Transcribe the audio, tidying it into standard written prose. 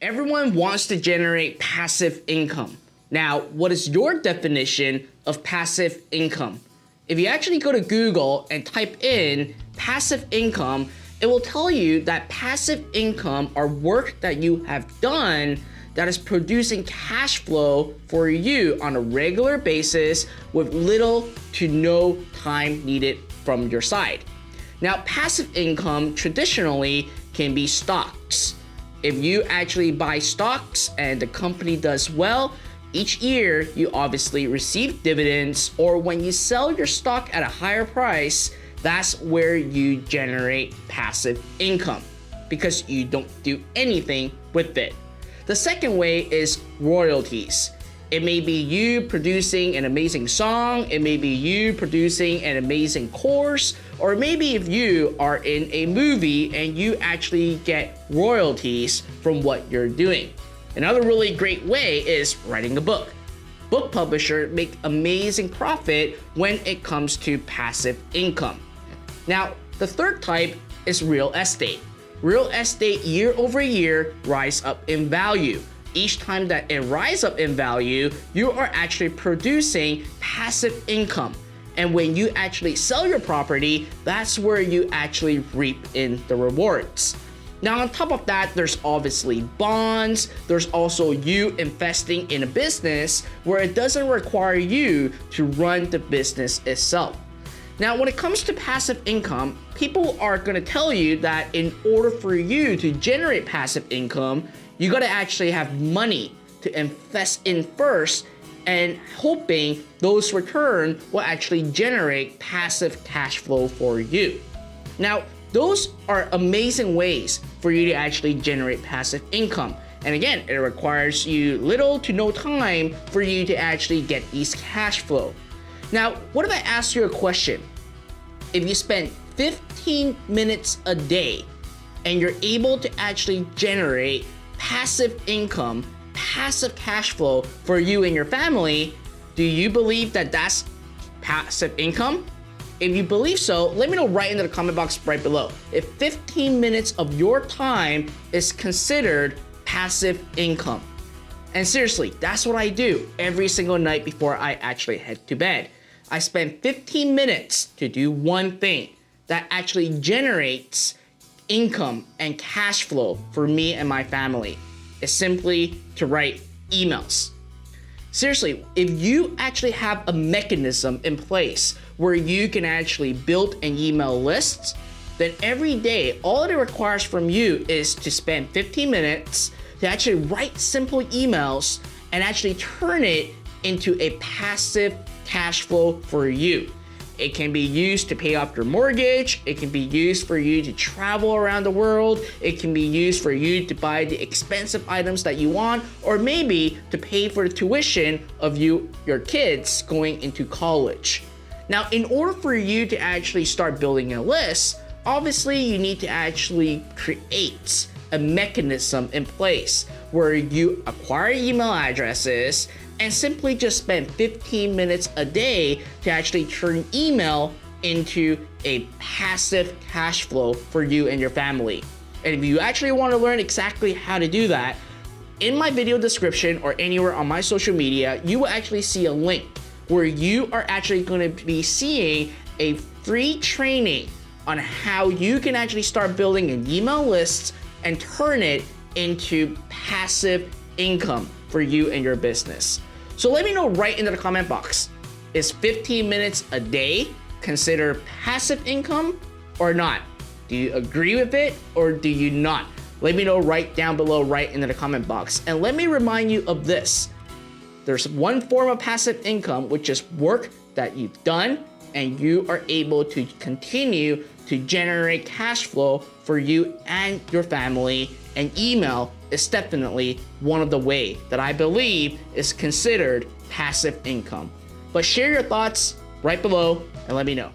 Everyone wants to generate passive income. Now, what is your definition of passive income? If you actually go to Google and type in passive income, it will tell you that passive income are work that you have done that is producing cash flow for you on a regular basis with little to no time needed from your side. Now, passive income traditionally can be stocks. If you actually buy stocks and the company does well, each year you obviously receive dividends, or when you sell your stock at a higher price, that's where you generate passive income because you don't do anything with it. The second way is royalties. It may be you producing an amazing song, it may be you producing an amazing course, or maybe if you are in a movie and you actually get royalties from what you're doing. Another really great way is writing a book. Book publishers make amazing profit when it comes to passive income. Now, the third type is real estate. Real estate year over year rise up in value. Each time that it rises up in value, you are actually producing passive income. And when you actually sell your property, that's where you actually reap in the rewards. Now, on top of that, there's obviously bonds. There's also you investing in a business where it doesn't require you to run the business itself. Now, when it comes to passive income, people are going to tell you that in order for you to generate passive income, you got to actually have money to invest in first and hoping those returns will actually generate passive cash flow for you. Now, those are amazing ways for you to actually generate passive income. And again, it requires you little to no time for you to actually get these cash flow. Now, what if I ask you a question? If you spend 15 minutes a day and you're able to actually generate passive income, passive cash flow for you and your family, do you believe that that's passive income? If you believe so, let me know right into the comment box right below. If 15 minutes of your time is considered passive income. And seriously, that's what I do every single night before I actually head to bed. I spend 15 minutes to do one thing that actually generates income and cash flow for me and my family. It's simply to write emails. Seriously, if you actually have a mechanism in place where you can actually build an email list, then every day, all it requires from you is to spend 15 minutes to actually write simple emails and actually turn it into a passive cash flow for you. It can be used to pay off your mortgage. It can be used for you to travel around the world. It can be used for you to buy the expensive items that you want, or maybe to pay for the tuition of your kids going into college. Now, in order for you to actually start building a list, obviously you need to actually create a mechanism in place where you acquire email addresses and simply just spend 15 minutes a day to actually turn email into a passive cash flow for you and your family. And if you actually want to learn exactly how to do that, in my video description or anywhere on my social media, you will actually see a link where you are actually going to be seeing a free training on how you can actually start building an email list and turn it into passive income for you and your business. So let me know right into the comment box. Is 15 minutes a day considered passive income or not? Do you agree with it or do you not? Let me know right down below, right into the comment box. And let me remind you of this. There's one form of passive income, which is work that you've done and you are able to continue to generate cash flow for you and your family, and email is definitely one of the ways that I believe is considered passive income. But share your thoughts right below and let me know.